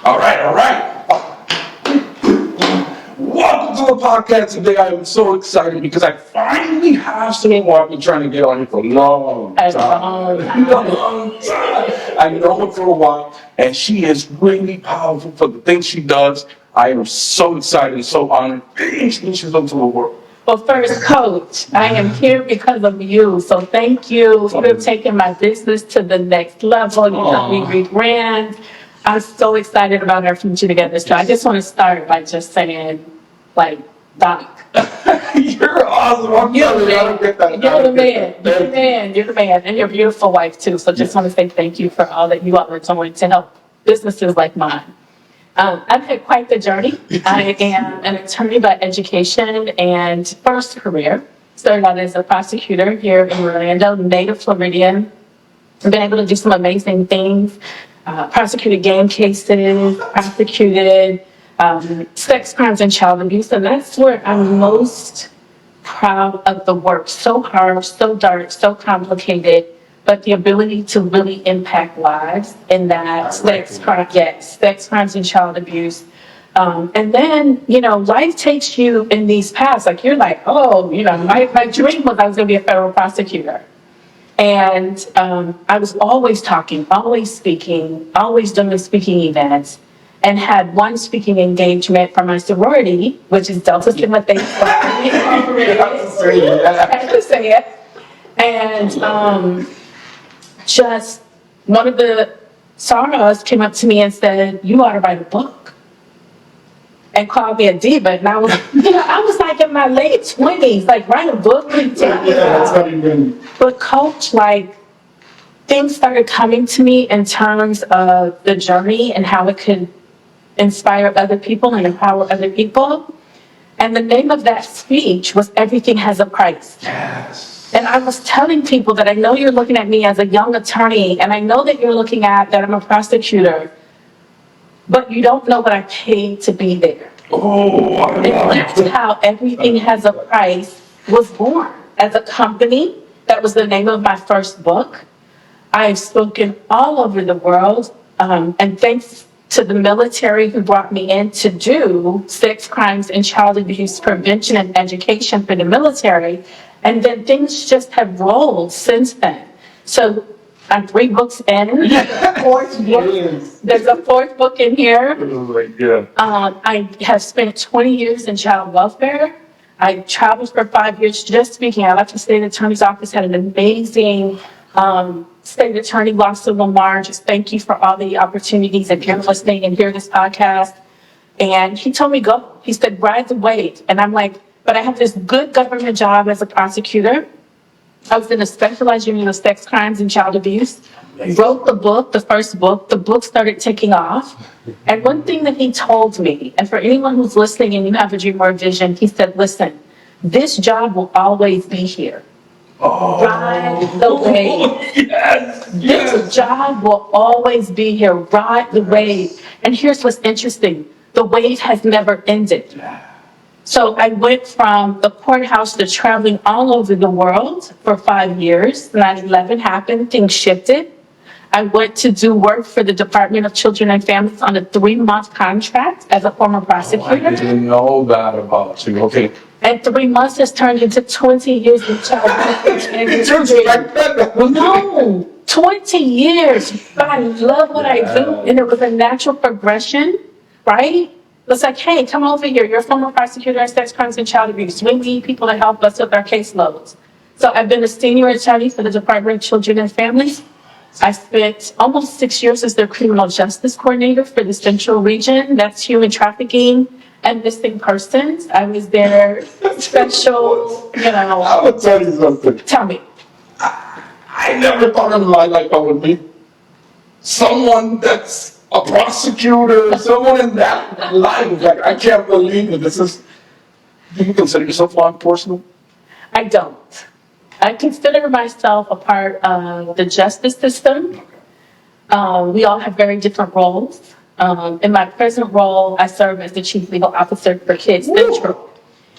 All right. Welcome to the podcast today. I am so excited because I finally have someone I've been trying to get on here for a long time. I know her for a while, and she is really powerful for the things she does. I am so excited and so honored to introduce you to the world. Well, first, Coach, I am here because of you. So thank you for taking my business to the next level. You helped me rebrand. I'm so excited about our future together. So I just want to start by just saying, Doc. You're awesome. You're the man. And your beautiful wife, too. So just want to say thank you for all that you all are doing to help businesses like mine. I've had quite the journey. I am an attorney by education and first career. Started out as a prosecutor here in Orlando, native Floridian. I've been able to do some amazing things. Prosecuted gang cases, prosecuted sex crimes and child abuse. And that's where I'm most proud of the work. So hard, so dark, so complicated. But the ability to really impact lives in that sex crimes and child abuse. And then, life takes you in these paths. Like you're like, my dream was I was going to be a federal prosecutor. And I was always talking, always speaking, always doing speaking events. And had one speaking engagement for my sorority, which is Delta Sigma Theta. I have to say it. And just one of the sorors came up to me and said, "You ought to write a book," and called me a diva. And I was, I was like in my late 20s, like write a book. But Coach, things started coming to me in terms of the journey and how it could inspire other people and empower other people. And the name of that speech was "Everything Has a Price." Yes. And I was telling people that I know you're looking at me as a young attorney, and I know that you're looking at that I'm a prosecutor, but you don't know what I paid to be there. And that's how Everything Has a Price was born. As a company, that was the name of my first book. I've spoken all over the world, and thanks to the military who brought me in to do sex crimes and child abuse prevention and education for the military. And then things just have rolled since then. So I'm 3 books in. There's a 4th book in here. I have spent 20 years in child welfare. I traveled for 5 years just speaking. I left the state attorney's office, had an amazing state attorney, Lawson Lamar. Just thank you for all the opportunities if you're listening and hear this podcast. And he told me, go. He said, ride the wave. And I'm like, but I have this good government job as a prosecutor. I was in a specialized unit of sex crimes and child abuse. Wrote the book, the first book. The book started taking off. And one thing that he told me, and for anyone who's listening and you have a dream or a vision, he said, listen, this job will always be here. Ride the wave. This job will always be here. Ride the wave. And here's what's interesting. The wave has never ended. So I went from the courthouse to traveling all over the world for 5 years. 9/11 happened, things shifted. I went to do work for the Department of Children and Families on a 3-month contract as a former prosecutor. I didn't know that about you. Okay. And 3 months has turned into 20 years in child abuse. No, 20 years. But I love what I do. And it was a natural progression, right? It's like, hey, come over here. You're a former prosecutor in sex crimes and child abuse. We need people to help us with our caseloads. So I've been a senior attorney for the Department of Children and Families. I spent almost 6 years as their criminal justice coordinator for the Central Region. That's human trafficking and missing persons. I was their special, I will tell you something. Tell me. I never thought in my life I would be someone that's a prosecutor, someone in that line. Like, I can't believe that this is. Do you consider yourself law enforcement? I don't. I consider myself a part of the justice system. We all have very different roles. In my present role, I serve as the Chief Legal Officer for Kids Central.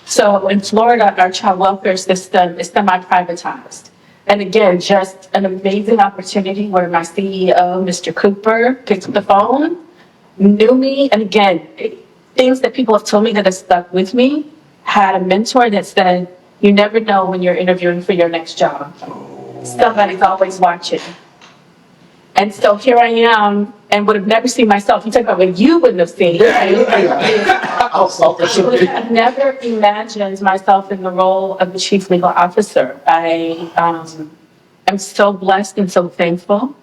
So in Florida, our child welfare system is semi-privatized. And again, just an amazing opportunity where my CEO, Mr. Cooper, picks up the phone, knew me, and again, things that people have told me that have stuck with me, had a mentor that said, you never know when you're interviewing for your next job. Somebody's always watching. And so here I am, and would have never seen myself. You talk about what you wouldn't have seen. I'll I would have never imagined myself in the role of the chief legal officer. I am so blessed and so thankful.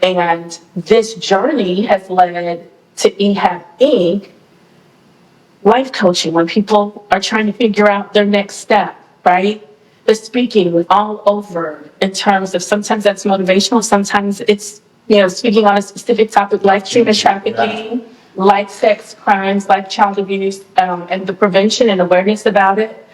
And this journey has led to EHAP Inc. life coaching, when people are trying to figure out their next step, right? The speaking all over in terms of, sometimes that's motivational, sometimes it's, speaking on a specific topic like treatment trafficking, like sex crimes, like child abuse, and the prevention and awareness about it.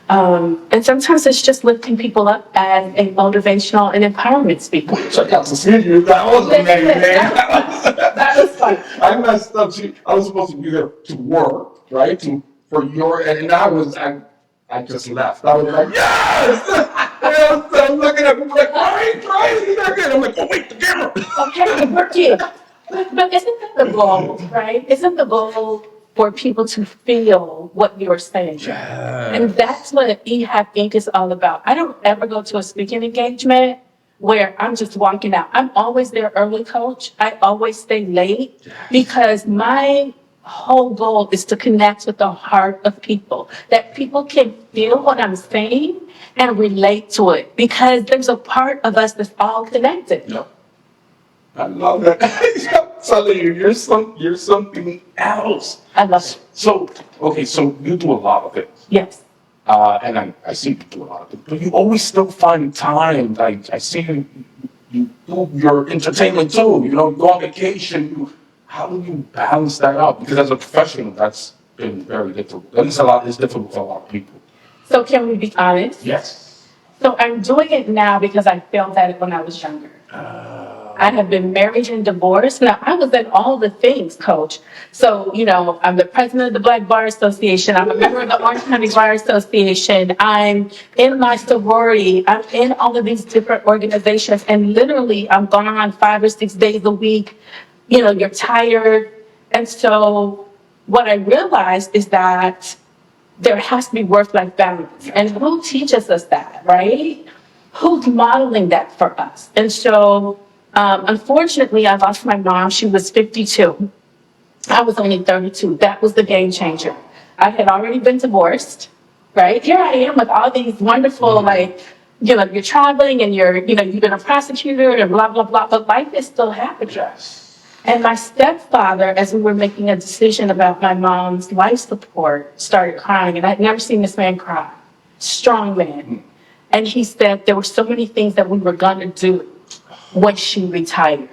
And sometimes it's just lifting people up as a motivational and empowerment speaker. I got to see you. That was amazing. That was fun. I messed up. I was supposed to be there to work, right? And I just left. I was like, yes! I was looking at people like, try it again. I'm like, oh wait, the camera. Okay, we're here. But isn't that the goal, right? Isn't the goal for people to feel what you're saying? Yeah. And that's what EHAP Inc. is all about. I don't ever go to a speaking engagement where I'm just walking out. I'm always there early, coach. I always stay late because my whole goal is to connect with the heart of people, that people can feel what I'm saying and relate to it, because there's a part of us that's all connected. Yep. I love that. I'm telling you, you're something else. I love it. So you do a lot of it. Yes. And I see you do a lot of it, but you always still find time. Like, I see you do your entertainment too. You go on vacation. How do you balance that out? Because as a professional, that's been very difficult. It's difficult for a lot of people. So can we be honest? Yes. So I'm doing it now because I felt that when I was younger. I have been married and divorced. Now, I was in all the things, coach. So, I'm the president of the Black Bar Association. I'm a member of the Orange County Bar Association. I'm in my sorority. I'm in all of these different organizations. And literally, I'm gone 5 or 6 days a week. You're tired. And so what I realized is that there has to be work-life balance. And who teaches us that, right? Who's modeling that for us? And so, unfortunately, I lost my mom. She was 52. I was only 32. That was the game changer. I had already been divorced, right? Here I am with all these wonderful, you're traveling and you've been a prosecutor and blah, blah, blah, but life is still happening. Yes. And my stepfather, as we were making a decision about my mom's life support, started crying, and I'd never seen this man cry. Strong man. And he said there were so many things that we were going to do when she retired.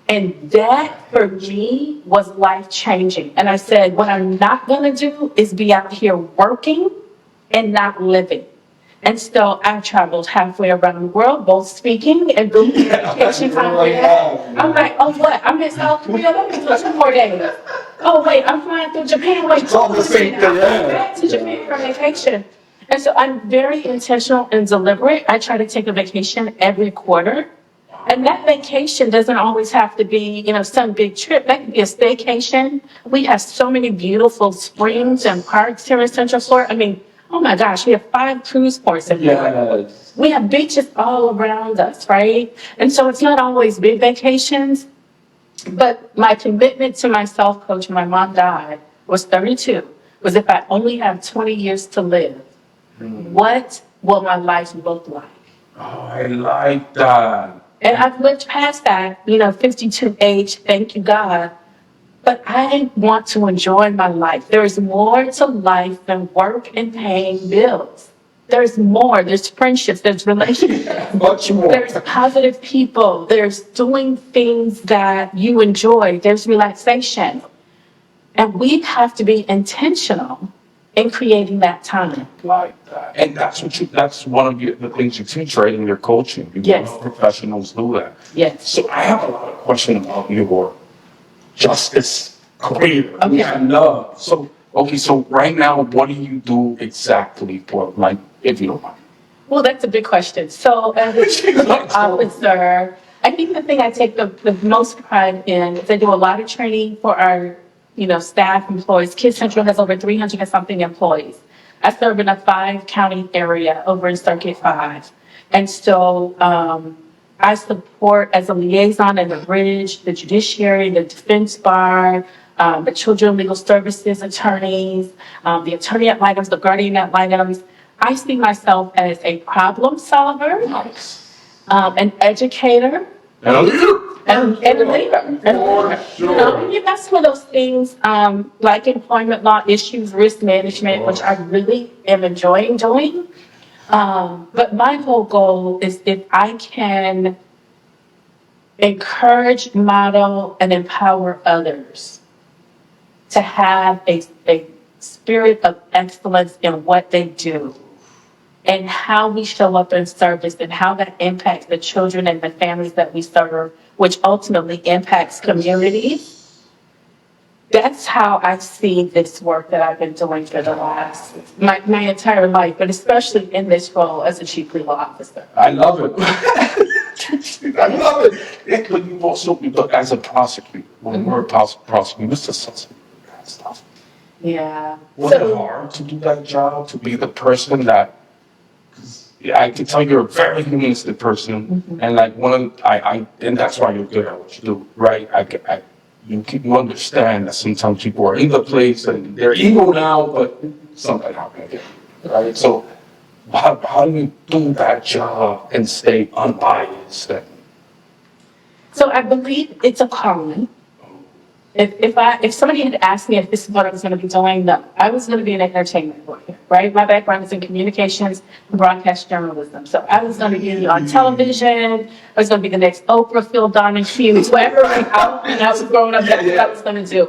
And that, for me, was life-changing. And I said, what I'm not going to do is be out here working and not living. And so I traveled halfway around the world, both speaking and doing vacation time. I'm like, oh, what? I'm in South Korea. Let me do 2 more days. Oh, wait, I'm flying through Japan. Wait, It's all the same thing. I'm back to Japan for vacation. And so I'm very intentional and deliberate. I try to take a vacation every quarter. And that vacation doesn't always have to be, some big trip. That could be a staycation. We have so many beautiful springs and parks here in Central Florida. Oh my gosh, we have 5 cruise ports in Florida. Yes. We have beaches all around us, right? And so it's not always big vacations, but my commitment to myself, coach, when my mom died, was 32, was if I only have 20 years to live, what will my life look like? Oh, I like that. And I've lived past that, 52 age, thank you, God. But I want to enjoy my life. There's more to life than work and paying bills. There's more. There's friendships. There's relationships. Much more. There's positive people. There's doing things that you enjoy. There's relaxation. And we have to be intentional in creating that time. Like that. And that's one of the things you teach, right, in your coaching. Yes. Professionals do that. Yes. So I have a lot of questions about your justice career. Okay. I love. So right now, what do you do exactly if you don't mind? Well, that's a big question. So as a chief officer, I think the thing I take the most pride in is I do a lot of training for our, staff, employees. Kids Central has over 300 and something employees. I serve in a 5-county area over in Circuit 5. And so I support as a liaison and the bridge, the judiciary, the defense bar, the children legal services attorneys, the attorney ad litem, the guardian ad litem. I see myself as a problem solver, an educator, And a leader. and a leader. For sure. That's one of those things like employment law issues, risk management, which I really am enjoying doing. But my whole goal is if I can encourage, model, and empower others to have a spirit of excellence in what they do and how we show up in service and how that impacts the children and the families that we serve, which ultimately impacts communities. That's how I see this work that I've been doing for the last, my entire life, but especially in this role as a chief legal officer. I love it. I love it. But you also, but as a prosecutor, when we're a prosecutor, this is such that stuff. Yeah. Was it hard to do that job, to be the person that, I can tell you're a very humanistic person, and like and that's why you're good at what you do, right? You understand that sometimes people are in the place and they're evil now, but something happened again, right? So how do you do that job and stay unbiased? So I believe it's a calling. If somebody had asked me if this is what I was going to be doing, no, I was going to be an entertainment lawyer, right? My background is in communications and broadcast journalism. So I was going to be on television. I was going to be the next Oprah, Phil Donahue, Hughes, whatever. When I was growing up, that's what I was going to do.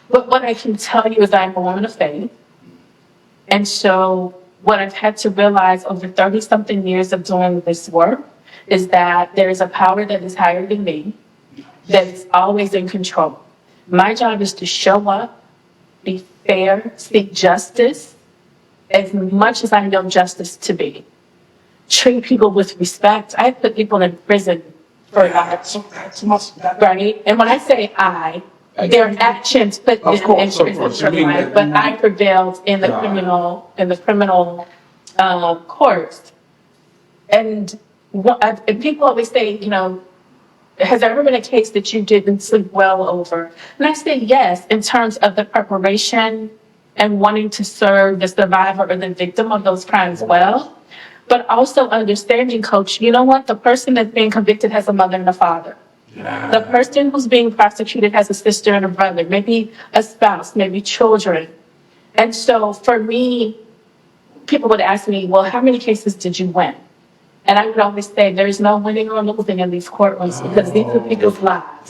But what I can tell you is I'm a woman of faith. And so what I've had to realize over 30-something years of doing this work is that there is a power that is higher than me, that is always in control. My job is to show up, be fair, seek justice as much as I know justice to be. Treat people with respect. I put people in prison for that, right? And when I say their actions put them in prison for life, but I prevailed in the criminal courts. And people always say, has there ever been a case that you didn't sleep well over? And I say yes, in terms of the preparation and wanting to serve the survivor or the victim of those crimes well, but also understanding, Coach, you know what? The person that's being convicted has a mother and a father. Yeah. The person who's being prosecuted has a sister and a brother, maybe a spouse, maybe children. And so for me, people would ask me, well, how many cases did you win? And I would always say, there's no winning or losing in these courtrooms because these are people's lives.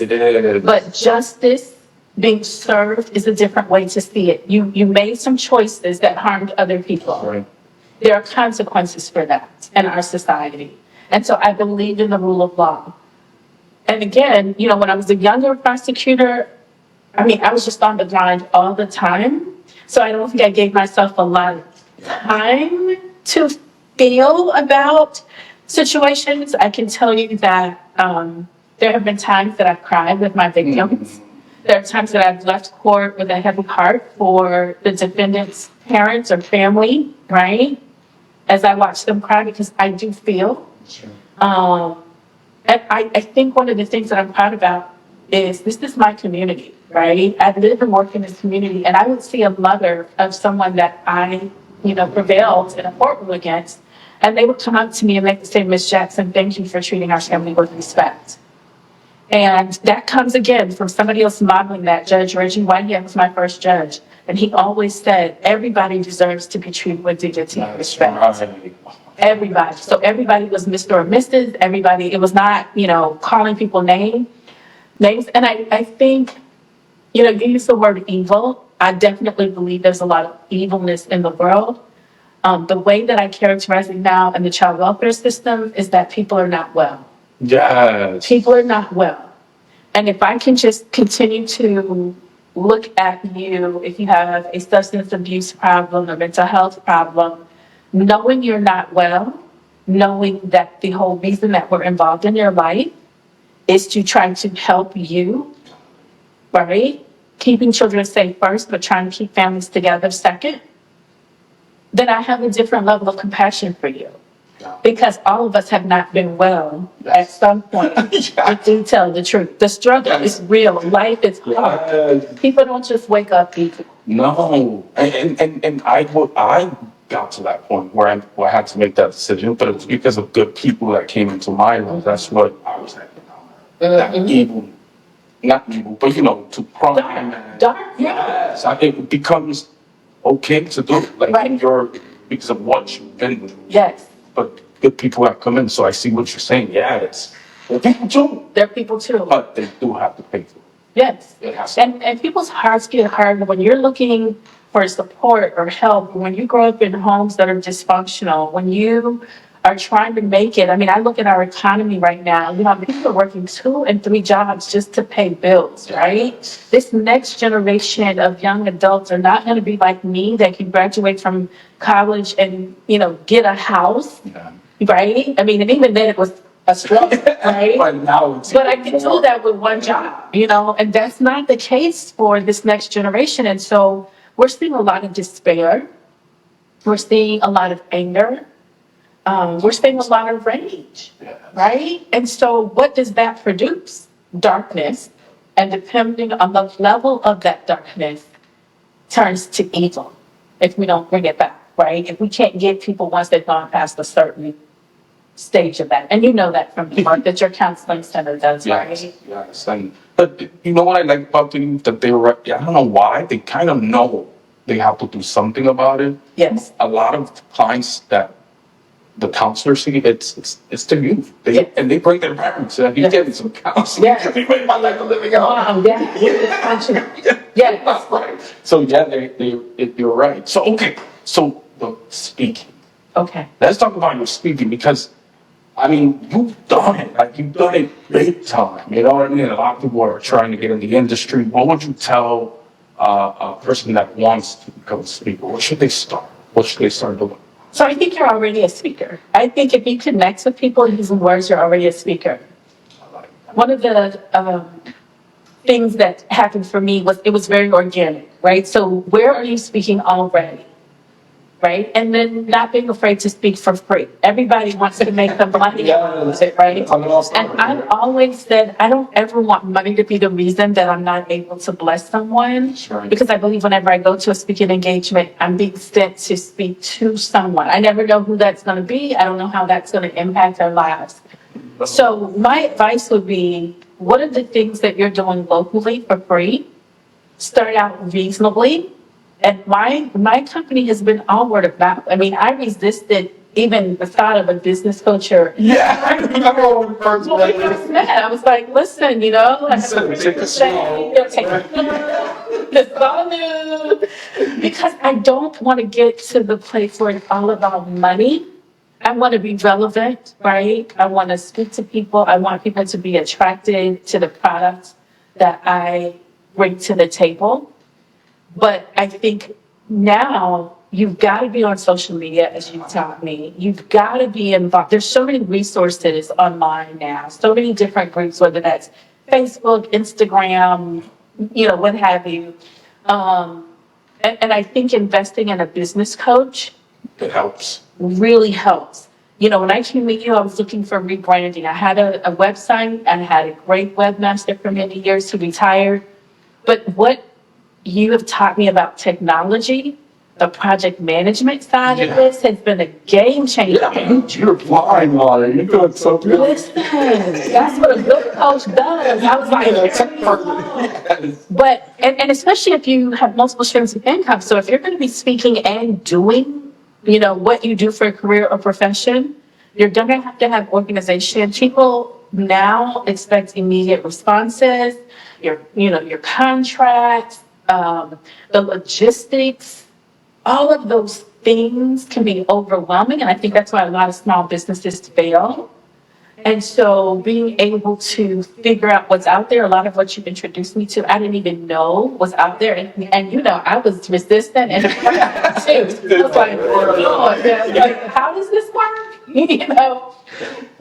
But justice being served is a different way to see it. You made some choices that harmed other people. Right. There are consequences for that in our society. And so I believe in the rule of law. And again, when I was a younger prosecutor, I was just on the grind all the time. So I don't think I gave myself a lot of time to feel about situations. I can tell you that there have been times that I've cried with my victims. There are times that I've left court with a heavy heart for the defendant's parents or family, right? As I watch them cry, because I do feel. And I think one of the things that I'm proud about is this is my community, right? I live and work in this community, and I would see a mother of someone that I, prevailed in a courtroom against, and they would come up to me and they would say, Ms. Jackson, thank you for treating our family with respect. And that comes again from somebody else modeling that. Judge Reggie Whitehead was my first judge. And he always said, everybody deserves to be treated with dignity and respect. Right. Everybody. So everybody was Mr. or Mrs. Everybody. It was not, calling people names. And I think, you use the word evil. I definitely believe there's a lot of evilness in the world. The way that I characterize it now in the child welfare system is that people are not well. Yes. People are not well. And if I can just continue to look at you, if you have a substance abuse problem or mental health problem, knowing you're not well knowing that the whole reason that we're involved in your life is to try to help you, right? Keeping children safe first, but trying to keep families together second, then I have a different level of compassion for you. Because all of us have not been well at some point. We do tell the truth. The struggle is real. Life is hard. People don't just wake up easy. No, and I got to that point where I had to make that decision, but it was because of good people that came into my life. That's what I was like, that evil, not evil, but to crime. Dark, yes, it becomes okay to do it, like when you're because of what you've been through. Yes. But good people have come in, so I see what you're saying. Yeah, they're people too. They're people too. But they do have to pay for it. Yes. It has to. And people's hearts get hard when you're looking for support or help, when you grow up in homes that are dysfunctional, when you are trying to make it. I mean, I look at our economy right now, people are working 2 and 3 jobs just to pay bills, right? This next generation of young adults are not going to be like me that can graduate from college and, get a house, right? I mean, and even then it was a struggle, right? But I can do that with one job, and that's not the case for this next generation. And so we're seeing a lot of despair. We're seeing a lot of anger. We're seeing a lot of rage, right? And so what does that produce? Darkness. And depending on the level of that darkness, turns to evil if we don't bring it back, right? If we can't get people once they've gone past a certain stage of that. And you know that from the work that your counseling center does, right? Yes. But you know what I like about the youth? That I don't know why, they kind of know they have to do something about it. Yes. A lot of clients that the counselors see, it's the youth. And they bring their parents. You get some counseling. Yes. They make my life a living hell. Wow, yeah. That's right. So you're right. So okay. So the speaking. Okay. Let's talk about your speaking because, I mean, you've done it. Like you've done it big time. You know what I mean? A lot of people are trying to get in the industry. What would you tell a person that wants to become a speaker? What should they start? What should they start doing? So I think you're already a speaker. I think if you connect with people using words, you're already a speaker. One of the things that happened for me was it was very organic, right? So where are you speaking already, right? And then not being afraid to speak for free. Everybody wants to make the money out of it, right? And I've always said I don't ever want money to be the reason that I'm not able to bless someone. Because I believe whenever I go to a speaking engagement, I'm being sent to speak to someone. I never know who that's going to be. I don't know how that's going to impact their lives. So my advice would be, what are the things that you're doing locally for free? Start out reasonably. And my company has been all word of mouth. I mean, I resisted even the thought of a business coach or. Yeah, I remember when we first met. I was like, listen, take it slow. It's all new. Because I don't want to get to the place where it's all about money. I want to be relevant, right? I want to speak to people. I want people to be attracted to the product that I bring to the table. But I think now you've got to be on social media, as you've taught me. You've got to be involved. There's so many resources online now, so many different groups, whether that's Facebook, Instagram, what have you. And I think investing in a business coach. It helps. Really helps. When I came to you, I was looking for rebranding. I had a website. I had a great webmaster for many years who retired. But what you have taught me about technology, the project management side of this has been a game changer. Yeah, you're flying on it. You're doing so good. Listen, that's what a good coach does. I was like, but, and especially if you have multiple streams of income. So if you're going to be speaking and doing, what you do for a career or profession, you're going to have organization. People now expect immediate responses, your contracts, the logistics, all of those things can be overwhelming. And I think that's why a lot of small businesses fail. And so being able to figure out what's out there, a lot of what you introduced me to, I didn't even know was out there. And I was resistant and too. I was like, Lord, how does this work? you know.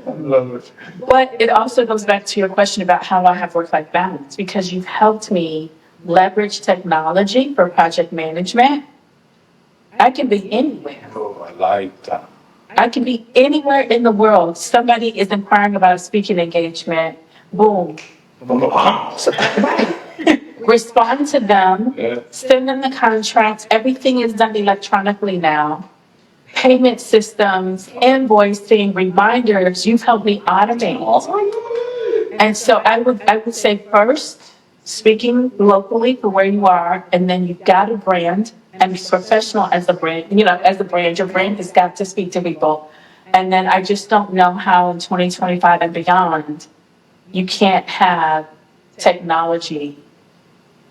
I love it. But it also goes back to your question about how I have work-life balance, because you've helped me leverage technology for project management. I can be anywhere. Oh, I like that. I can be anywhere in the world. Somebody is inquiring about a speaking engagement. Boom. Right. Respond to them, Yeah. send them the contracts. Everything is done electronically now. Payment systems, invoicing, reminders, you've helped me automate. And so I would say first, speaking locally for where you are, and then you've got a brand and be professional as a brand, as a brand, your brand has got to speak to people. And then I just don't know how in 2025 and beyond, you can't have technology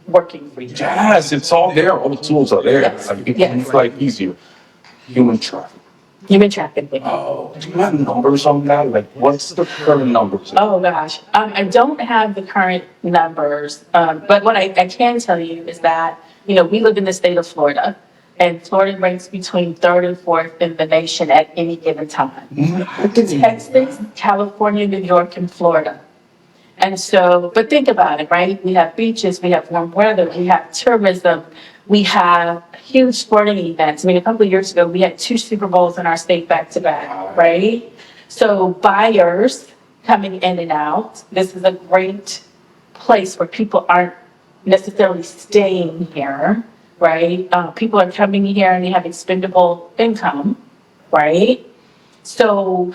working for you. Yes, it's all there. All the tools are there. Yes, Like, it yes. makes life easier. Human trafficking. Human trafficking. Oh, do you have numbers on that? Like, what's the current numbers? Oh, gosh. I don't have the current numbers, but what I can tell you is that, we live in the state of Florida, and Florida ranks between third and fourth in the nation at any given time. Texas, California, New York, and Florida. And so, but think about it, right? We have beaches, we have warm weather, we have tourism, we have huge sporting events. I mean, a couple of years ago, we had 2 Super Bowls in our state back to back, right? So buyers coming in and out, this is a great place where people aren't necessarily staying here, right? People are coming here and they have expendable income, right? So,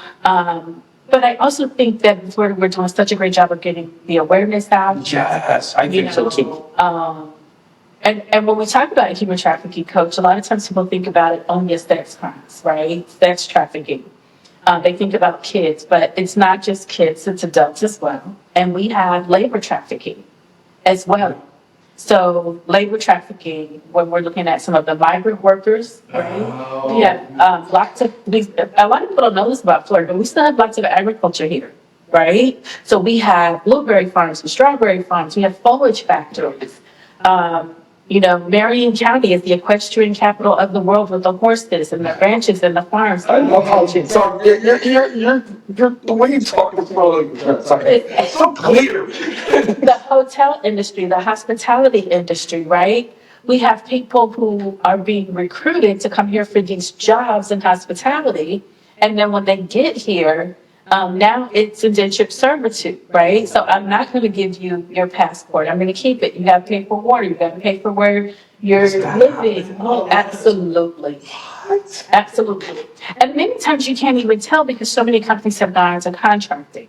but I also think that we're doing such a great job of getting the awareness out. Yes, I think so too. And when we talk about human trafficking, Coach, a lot of times people think about it only as sex crimes, right? Sex trafficking. They think about kids, but it's not just kids, it's adults as well. And we have labor trafficking as well. So labor trafficking, when we're looking at some of the migrant workers, right? We have a lot of people don't know this about Florida, but we still have lots of agriculture here, right? So we have blueberry farms and strawberry farms. We have foliage factories. Marion County is the equestrian capital of the world with the horses and the ranches and the farms. I love how you talk. You're the way you talk is so clear. The hotel industry, the hospitality industry, right? We have people who are being recruited to come here for these jobs in hospitality. And then when they get here, now it's indentured servitude, right? So I'm not going to give you your passport. I'm going to keep it. You got to pay for water. You got to pay for where you're living. Oh, absolutely. What? Absolutely. And many times you can't even tell because so many companies have gone into contracting.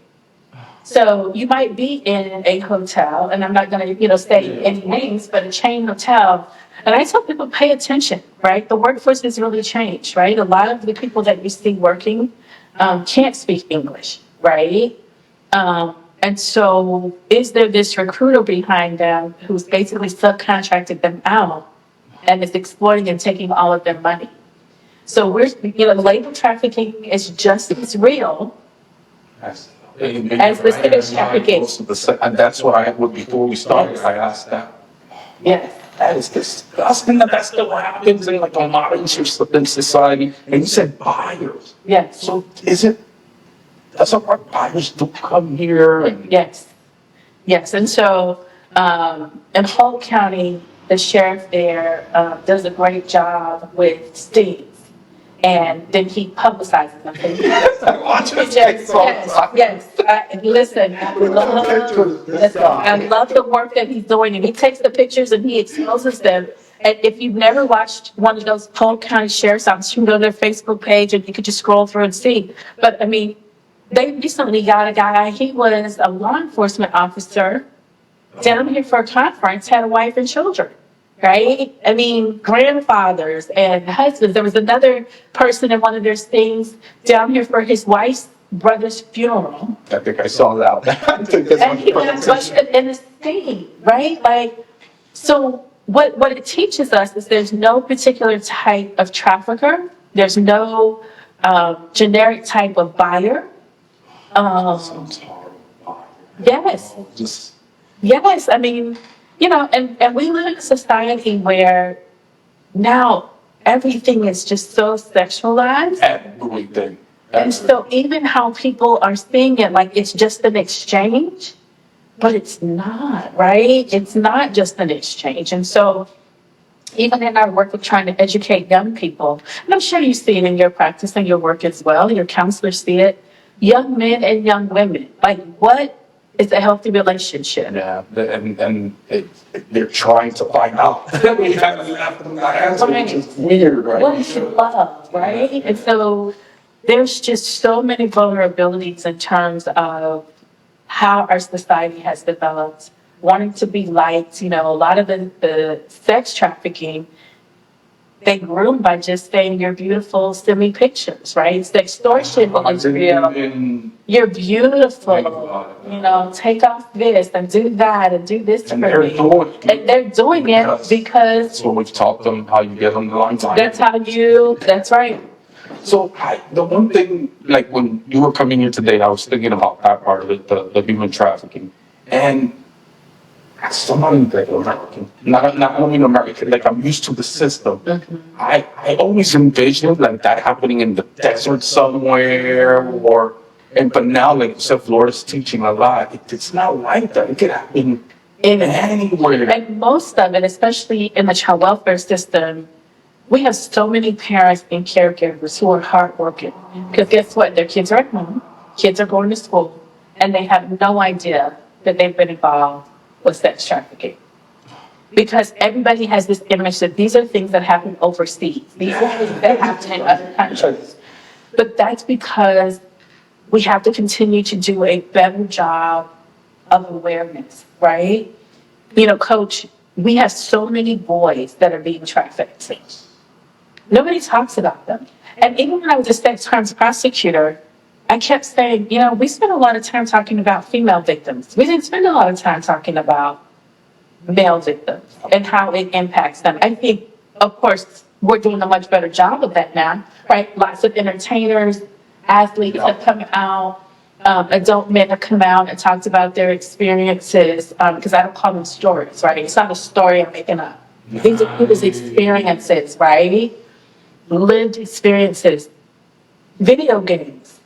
So you might be in a hotel, and I'm not going to, say any names, but a chain hotel. And I tell people, pay attention, right? The workforce has really changed, right? A lot of the people that you see working can't speak English, right? And so is there this recruiter behind them who's basically subcontracted them out and is exploiting and taking all of their money? So labor trafficking is just as real as the sex trafficking. And that's what I would, before we started, I asked that. Yes. That is disgusting that that's still what happens in like a modern society. And you said buyers. Yes. So that's why buyers do come here. And Yes. Yes. And so in Polk County, the sheriff there does a great job with stings. And then he publicizes them. I watch it. Yes. Listen, I love the work that he's doing, and he takes the pictures and he exposes them. And if you've never watched one of those Polk County Sheriff's Office, you can go to their Facebook page and you could just scroll through and see. But I mean, they recently got a guy. He was a law enforcement officer down here for a conference, had a wife and children. Right? I mean, grandfathers and husbands. There was another person in one of their things down here for his wife's brother's funeral. I think I saw that. And he was busted in the sting, right? So what it teaches us is there's no particular type of trafficker. There's no generic type of buyer. Sounds horrible. Yes. Yes. I mean, and we live in a society where now everything is just so sexualized. Everything. And so even how people are seeing it, like it's just an exchange, but it's not, right? It's not just an exchange. And so even in our work of trying to educate young people, and I'm sure you see it in your practice and your work as well, your counselors see it, young men and young women, like what is a healthy relationship? Yeah, they're trying to find out. We haven't left them that answer, which is weird, right? What is love, right? And so there's just so many vulnerabilities in terms of how our society has developed, wanting to be liked. You know, a lot of the sex trafficking, they grew by just saying you're beautiful, send me pictures, right? It's the extortion is real. You're beautiful, you know, take off this and do that and do this for me. And they're doing it because that's what we've taught them, how you get on the line. that's right. So the one thing, like when you were coming here today, I was thinking about that part of it, the human trafficking. And as someone like American, not only American, like I'm used to the system. I always envisioned like that happening in the desert somewhere but now like you said, Florida's teaching a lot. It's not like that. It could happen anywhere. And most of it, especially in the child welfare system, we have so many parents and caregivers who are hardworking. Because guess what? Their kids are at home, kids are going to school, and they have no idea that they've been involved with sex trafficking. Because everybody has this image that these are things that happen overseas. These are things that happen in other countries. But that's because we have to continue to do a better job of awareness, right? You know, Coach, we have so many boys that are being trafficked. Nobody talks about them. And even when I was a sex crimes prosecutor, I kept saying, you know, we spent a lot of time talking about female victims. We didn't spend a lot of time talking about male victims and how it impacts them. I think, of course, we're doing a much better job of that now, right? Lots of entertainers, athletes have come out, adult men have come out and talked about their experiences, because I don't call them stories, right? It's not a story I'm making up. These are people's experiences, right? Lived experiences. Video games.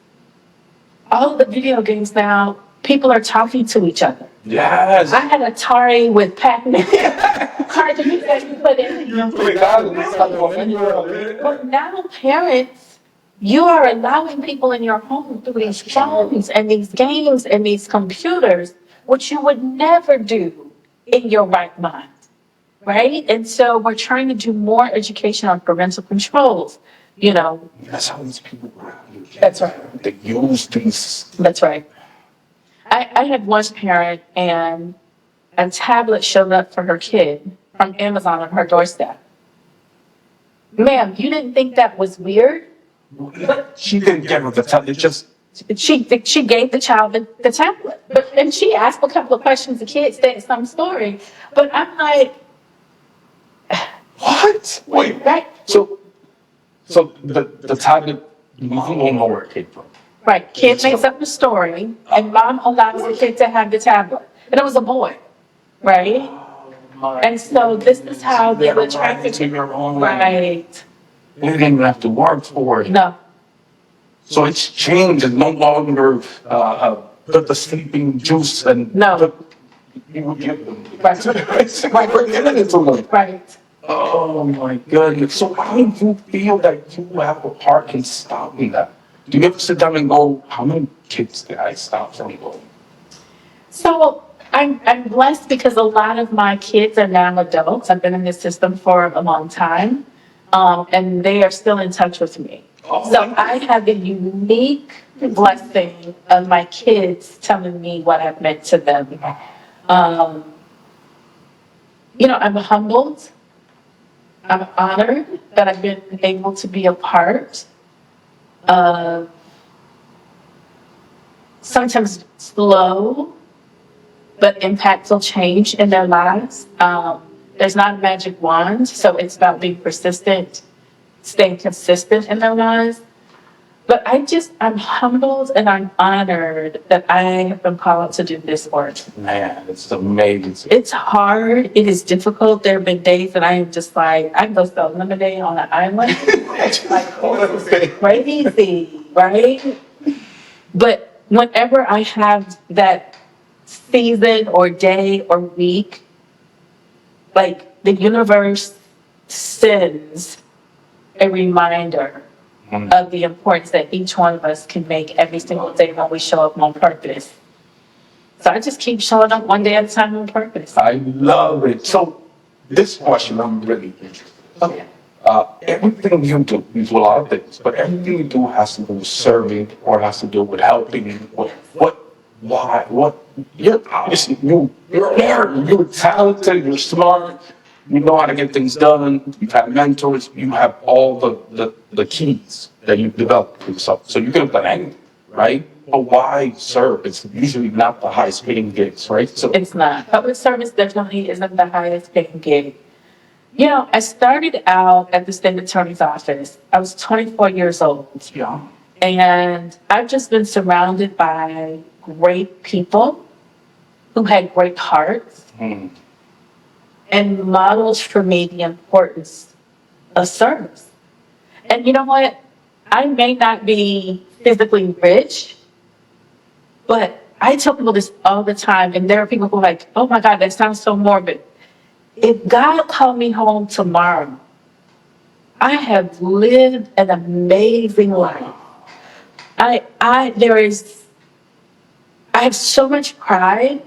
All the video games now, people are talking to each other. Yes. I had Atari with Pac-Man cartridges that you put in. You put that in the But now parents, you are allowing people in your home through these phones and these games and these computers, which you would never do in your right mind, right? And so we're trying to do more education on parental controls, you know. That's how these people work. That's right. They use these. That's right. I had one parent and a tablet showed up for her kid from Amazon on her doorstep. Ma'am, you didn't think that was weird? She didn't get her the tablet. She gave the child the tablet. And she asked a couple of questions. The kid said some story. But I'm like, what? Wait. right? So the tablet, mom won't know where it came from. Right. Kid makes up the story, and mom allows the kid to have the tablet. And it was a boy, right? And so this is how they were trafficking. Right. They didn't even have to work for it. No. So it's changed. It's no longer the sleeping juice and No. you would give them. Right. We're giving it to them. Right. Oh my goodness. So how do you feel that you have a part in stopping that? Do you ever sit down and go, how many kids did I stop from going? So I'm blessed because a lot of my kids are now adults. I've been in this system for a long time, and they are still in touch with me. So I have the unique blessing of my kids telling me what I've meant to them. You know, I'm humbled. I'm honored that I've been able to be a part of sometimes slow but impactful change in their lives. There's not a magic wand, so it's about being persistent, staying consistent in their lives. But I'm humbled and I'm honored that I have been called to do this work. Man, it's amazing. It's hard. It is difficult. There have been days that I am just like, I can go sell lemonade on an island. Like, crazy. right? But whenever I have that season or day or week, like the universe sends a reminder of the importance that each one of us can make every single day when we show up on purpose. So I just keep showing up one day at a time on purpose. I love it. So this question I'm really interested in. Okay. Everything you do a lot of things, but everything you do has to do with serving or has to do with helping. Why? You're obviously, you're there, you're talented, you're smart, you know how to get things done, you've had mentors, you have all the keys that you've developed for yourself. So you can have done anything, right? But why serve? It's usually not the highest paying gigs, right? So It's not. Public service definitely isn't the highest paying gig. You know, I started out at the state attorney's office. I was 24 years old. yeah. And I've just been surrounded by great people who had great hearts and models for me the importance of service. And you know what? I may not be physically rich, but I tell people this all the time, and there are people who are like, oh my God, that sounds so morbid. If God called me home tomorrow, I have lived an amazing life. I have so much pride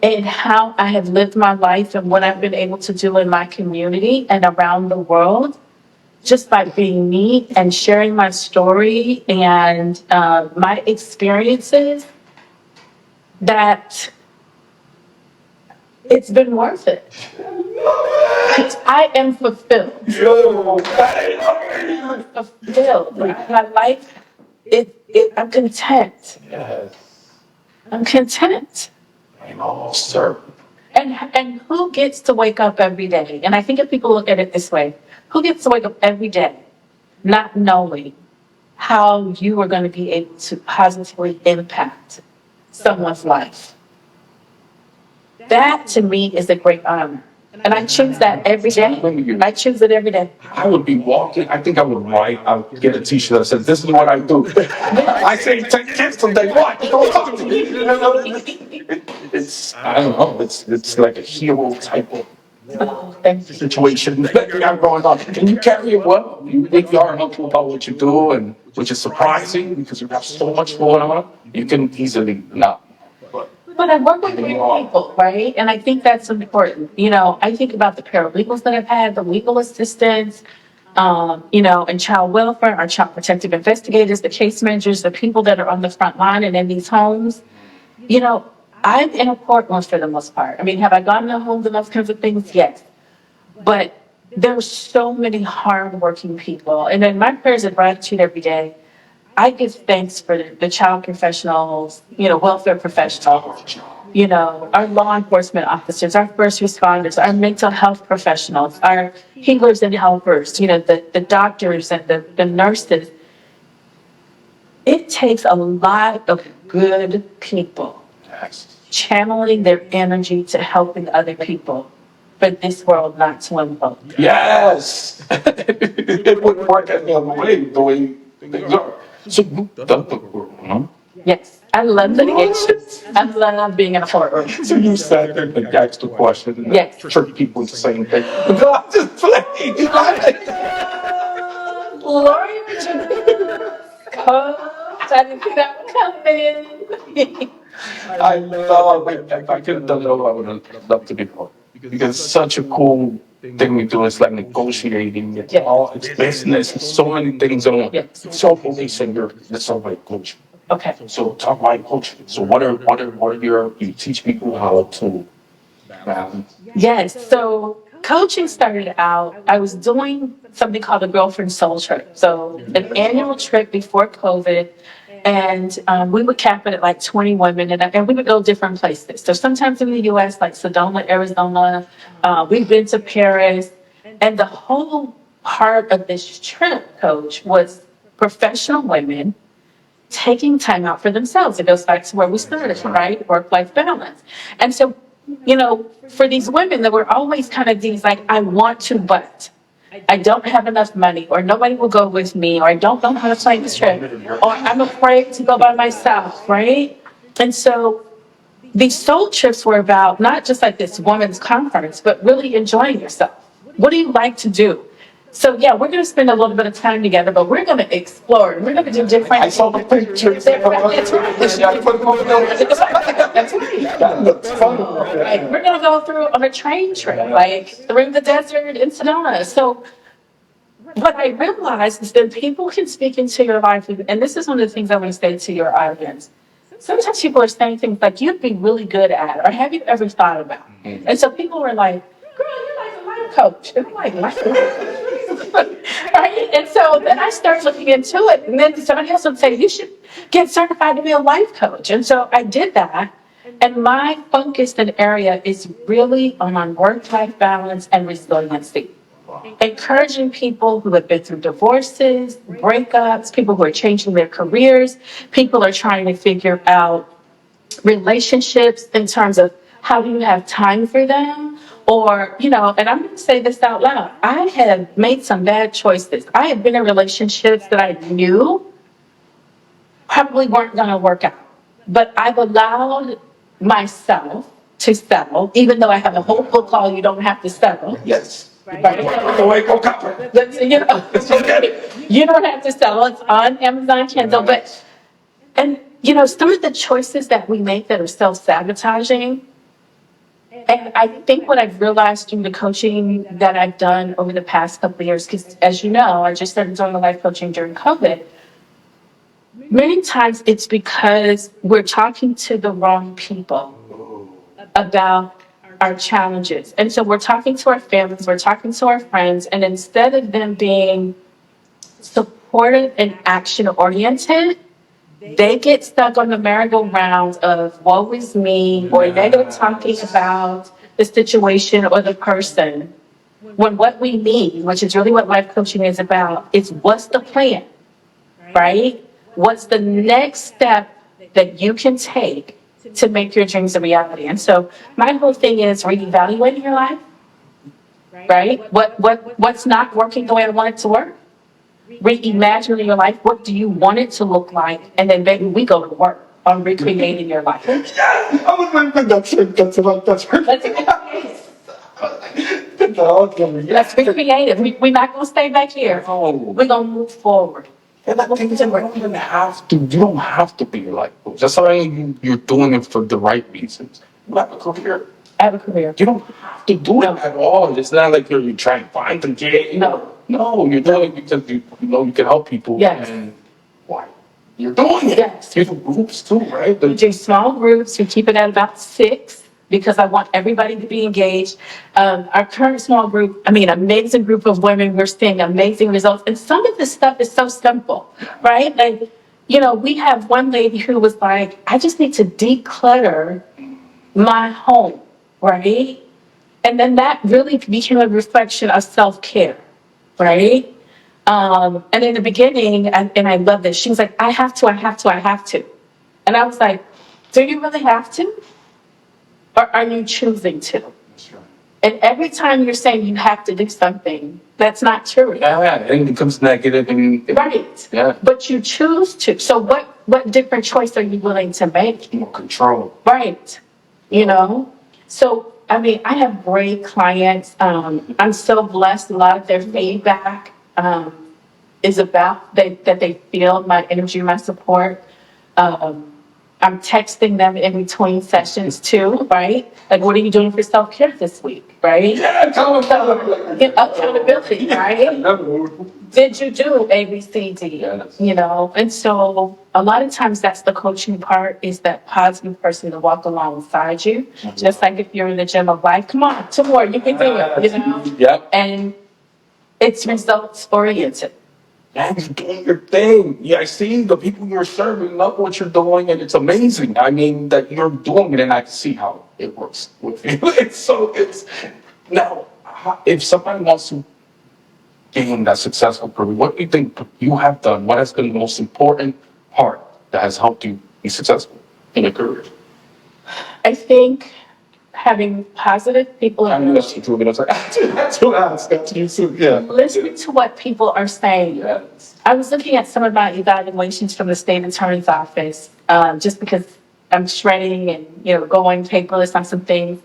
in how I have lived my life and what I've been able to do in my community and around the world, just by being me and sharing my story and my experiences, that it's been worth it. I am fulfilled. I'm fulfilled. My life, I'm content. Yes. I'm content. Sir. And who gets to wake up every day? And I think if people look at it this way, who gets to wake up every day not knowing how you are going to be able to positively impact someone's life? That to me is a great honor. And I choose that every day. I choose it every day. I would be walking, I think I would write, I would get a t-shirt that says, this is what I do. I say, take kids from day one. Don't talk to me. You know, it's, I don't know, it's like a hero type of Oh, thank you. situation that you got going on. And you carry it well. You think you are humble about what you do, and which is surprising because you have so much going on. You can easily not. But I work with great people, right? And I think that's important. You know, I think about the paralegals that I've had, the legal assistants, you know, and child welfare, our child protective investigators, the case managers, the people that are on the front line and in these homes. You know, I'm in a courtroom for the most part. I mean, have I gone to homes and those kinds of things? Yes. But there's so many hardworking people. And in my prayers of gratitude every day, I give thanks for the child professionals, you know, welfare professionals, you know, our law enforcement officers, our first responders, our mental health professionals, our healers and helpers, you know, the doctors and the nurses. It takes a lot of good people channeling their energy to helping other people for this world not to implode. Yes! It wouldn't work any other way, the way things are. So you done the work, huh? Yes, I love litigation. I love being in a courtroom. So you sat there and asked the question and Yes. tricked people into saying things. No, I'm just playing. You like Lori, Coach, I didn't see that coming. I love it. If I could have done it all, I would have loved to be part. Because it's such a cool thing we do. It's like negotiating. It's all, it's business. It's so many things on it. Yes. It's so policing. It's so like coaching. Okay. So talk about coaching. So what are your, you teach people how to balance? Yes, so coaching started out, I was doing something called the Girlfriend Soul Trip. So an annual trip before COVID, and we would cap it at like 20 women, and we would go different places. So sometimes in the US, like Sedona, Arizona, we've been to Paris, and the whole part of this trip, Coach, was professional women taking time out for themselves. It goes back to where we started, right? Work-life balance. And so, you know, for these women, there were always kind of these like, I want to, but, I don't have enough money, or nobody will go with me, or I don't know how to plan this trip, or I'm afraid to go by myself, right? And so these soul trips were about not just like this women's conference, but really enjoying yourself. What do you like to do? So yeah, we're gonna spend a little bit of time together, but we're gonna explore. We're gonna do different. I saw the pictures. That's right. That's right. That looks fun. Like, we're gonna go through on a train trip, like through the desert in Sedona. So what I realized is that people can speak into your life, and this is one of the things I want to say to your audience. Sometimes people are saying things like, you'd be really good at, or have you ever thought about? And so people were like, girl, you're like a life coach. And I'm like, life coach? Right? And so then I started looking into it, and then somebody else would say, you should get certified to be a life coach. And so I did that. And my focus and area is really on work-life balance and resiliency. Encouraging people who have been through divorces, breakups, people who are changing their careers, people are trying to figure out relationships in terms of how do you have time for them? Or, and I'm going to say this out loud. I have made some bad choices. I have been in relationships that I knew probably weren't going to work out. But I've allowed myself to settle, even though I have a whole book called You Don't Have to Settle. Yes. Right? Go copper. You don't have to settle. It's on Amazon Kindle. And some of the choices that we make that are self-sabotaging, and I think what I've realized through the coaching that I've done over the past couple of years, because as you know, I just started doing the life coaching during COVID. Many times it's because we're talking to the wrong people about our challenges. And so we're talking to our families, we're talking to our friends, and instead of them being supportive and action oriented, they get stuck on the merry-go-round of woe is me, or they're talking about the situation or the person. When what we need, which is really what life coaching is about, is what's the plan, right? What's the next step that you can take to make your dreams a reality? And so my whole thing is reevaluating your life, right? What's not working the way I want it to work? Reimagining your life. What do you want it to look like? And then maybe we go to work on recreating your life. Yeah, I would remember that's right. Let's be creative. We're not going to stay back here. Oh. We're going to move forward. And I think you don't have to be like coach. That's why you're doing it for the right reasons. You have a career. I have a career. You don't have to do it at all. It's not like you're trying to find the gig. No, you're doing it because you can help people. Yes. And why? You're doing it. Yes. You do groups too, right? We do small groups. We keep it at about 6 because I want everybody to be engaged. Our current small group, amazing group of women, we're seeing amazing results. And some of this stuff is so simple, right? And, we have one lady who was like, I just need to declutter my home, right? And then that really became a reflection of self-care, right? And in the beginning, and I love this, she was like, I have to. And I was like, do you really have to? Or are you choosing to? That's right. And every time you're saying you have to do something, that's not true. Yeah, and it becomes negative. Right. Yeah. But you choose to. So what different choice are you willing to make? More control. Right. So, I have great clients. I'm so blessed. A lot of their feedback is about that they feel my energy, my support. I'm texting them in between sessions too, right? Like, what are you doing for self-care this week, right? Yeah, accountability, right? Did you do A, B, C, D? Yes. And so a lot of times that's the coaching part, is that positive person to walk alongside you. Just like if you're in the gym of life, come on, 2 more, you can do it, Yep. And it's results oriented. Man, you're doing your thing. Yeah, I see the people you're serving love what you're doing, and it's amazing. That you're doing it, and I can see how it works with you. Now, if somebody wants to gain that successful career, what do you think you have done? What has been the most important part that has helped you be successful in your career? I think having positive people I knew that's what you were gonna say. That's what I asked. That's you too. Yeah. listen to what people are saying. Yes. I was looking at some of my evaluations from the state attorney's office, just because I'm shredding and, going paperless on some things.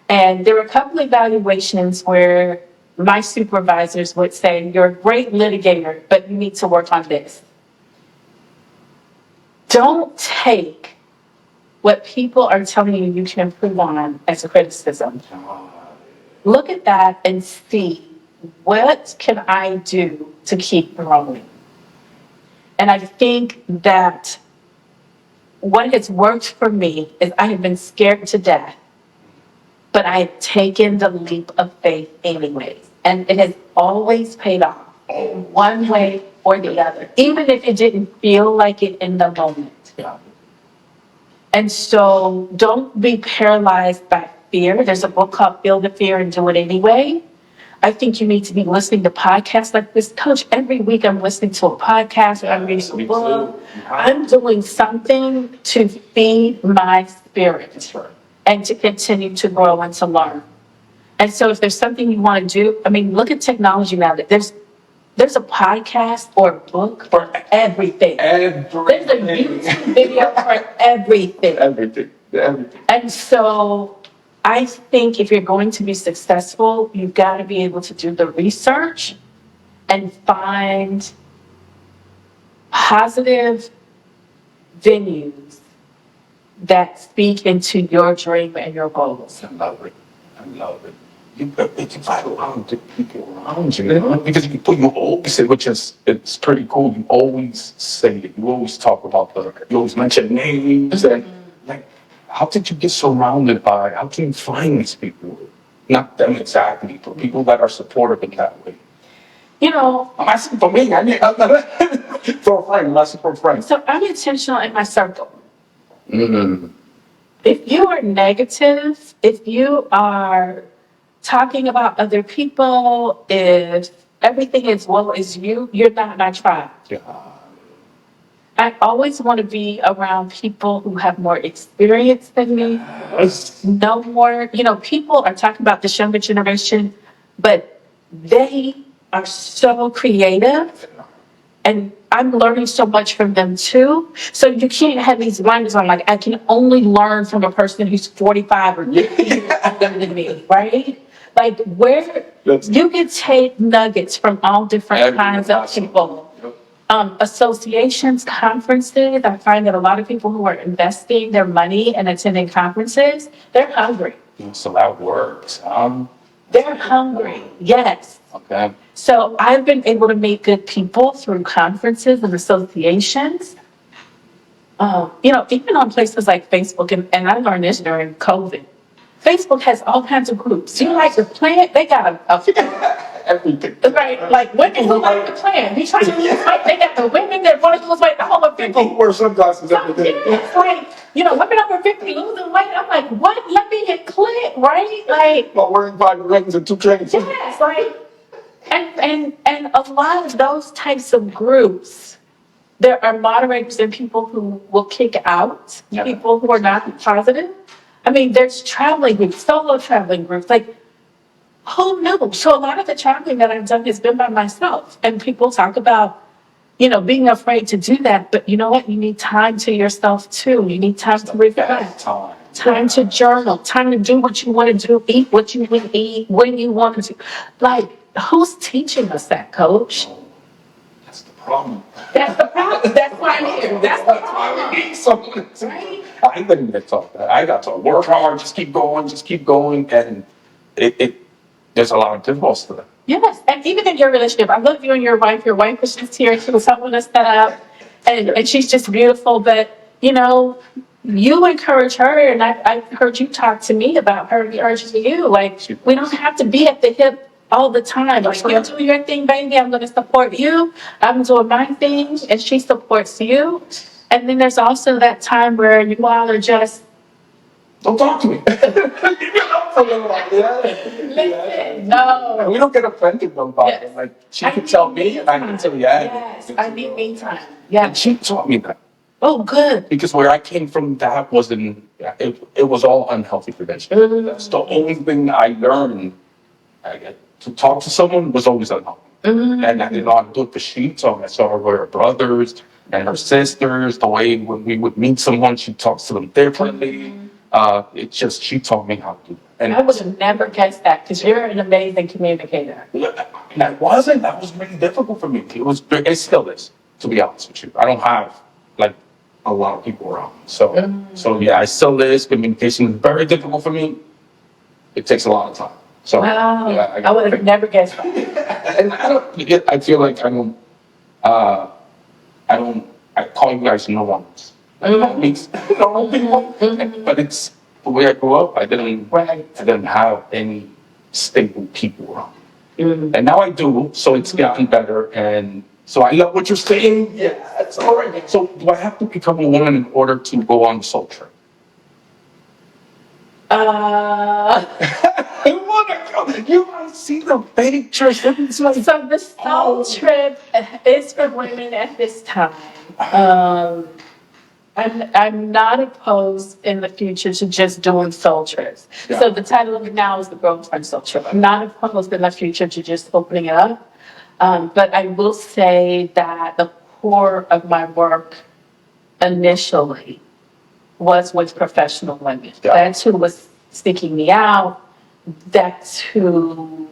And there were a couple of evaluations where my supervisors would say, you're a great litigator, but you need to work on this. Don't take what people are telling you you can improve on as a criticism. Look at that and see, what can I do to keep growing? And I think that what has worked for me is I have been scared to death, but I have taken the leap of faith anyways. And it has always paid off one way or the other, even if it didn't feel like it in the moment. Yeah. And so don't be paralyzed by fear. There's a book called Feel the Fear and Do It Anyway. I think you need to be listening to podcasts like this. Coach, every week I'm listening to a podcast, I'm reading a book. I'm doing something to feed my spirit and to continue to grow and to learn. And so if there's something you want to do, look at technology now. There's a podcast or a book for everything. There's a YouTube video for everything. Everything. And so I think if you're going to be successful, you've got to be able to do the research and find positive venues that speak into your dream and your goals. I love it. You find a lot of people around you, because you always say, which is, it's pretty cool. You always say it. You always talk about you always mention names and how did you get surrounded by? How can you find these people? Not them exactly, but people that are supportive in that way. I'm asking for me. I need for a friend. I'm asking for a friend. So I'm intentional in my circle. Mm-hmm. If you are negative, if you are talking about other people, if everything is well as you're not my tribe. Yeah. I always want to be around people who have more experience than me. Yes. No more, people are talking about this younger generation, but they are so creative. And I'm learning so much from them too. So you can't have these blinders on, I can only learn from a person who's 45 or 50 years older than me, right? Where you can take nuggets from all different kinds of people. Associations, conferences, I find that a lot of people who are investing their money and attending conferences, they're hungry. So that works. They're hungry, yes. Okay. So I've been able to meet good people through conferences and associations. Even on places like Facebook, and I learned this during COVID. Facebook has all kinds of groups. You like the plant? They got everything. Right, women who like the plant. They got the women that want to lose weight. The whole 50. People wear sunglasses every day. Women over 50 losing weight. I'm like, what? Let me get clit, right? Not wearing 5 rings and 2 chains. Yes, and a lot of those types of groups, there are moderators and people who will kick out people who are not positive. There's traveling groups, solo traveling groups, who knows? So a lot of the traveling that I've done has been by myself. And people talk about, being afraid to do that. But you know what? You need time to yourself too. You need time to reflect, time to journal, time to do what you want to do, eat what you want to eat, when you want to. Who's teaching us that, Coach? That's the problem. That's the problem. That's why I'm here. That's the problem. We need someone. Right? I didn't get taught that. I got taught work hard, just keep going, and there's a lot of pitfalls to that. Yes, and even in your relationship, I love you and your wife. Your wife was just here. She was helping us set up, and she's just beautiful. But you encourage her, and I've heard you talk to me about her encouraging you. We don't have to be at the hip all the time. You do your thing, baby. I'm going to support you. I'm doing my thing, and she supports you. And then there's also that time where you all are just. Don't talk to me. Listen, no. And we don't get offended about it. She could tell me, and I can tell you. Yes, I need me time. Yeah. And she taught me that. Oh, good. Because where I came from, that wasn't, it was all unhealthy prevention. That's the only thing I learned. To talk to someone was always unhealthy. And I didn't know how to do it, but she taught me. I saw her with her brothers and her sisters, the way when we would meet someone, she talks to them differently. She taught me how to do it. And I would have never guessed that because you're an amazing communicator. that was really difficult for me. It still is, to be honest with you. I don't have like a lot of people around me. So yeah, I still is. Communication is very difficult for me. It takes a lot of time. So Wow. yeah, I would have never guessed that. and I feel like I call you guys no ones. That means normal people. But it's the way I grew up. I didn't have any stable people around me. And now I do, so it's gotten better. And so I love what you're saying. Yeah, it's all right. So do I have to become a woman in order to go on the soul trip? You might see the pictures. So the soul trip is for women at this time. I'm not opposed in the future to just doing soul trips. Yeah. So the title of it now is the Girlfriend Soul Trip. I'm not opposed in the future to just opening it up. But I will say that the core of my work initially was with professional women. Yeah. That's who was seeking me out. That's who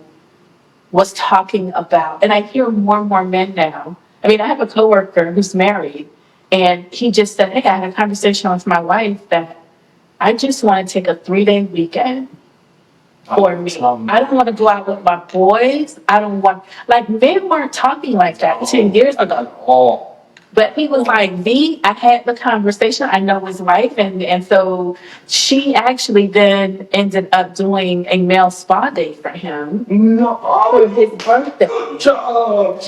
was talking about, and I hear more and more men now. I mean, I have a coworker who's married, and he just said, "Hey, I had a conversation with my wife that I just want to take a 3-day weekend for me. I don't want to go out with my boys. I don't want like men weren't talking like that 10 years ago." Oh. But he was like, I had the conversation. I know his wife. And so she actually then ended up doing a male spa day for him for his birthday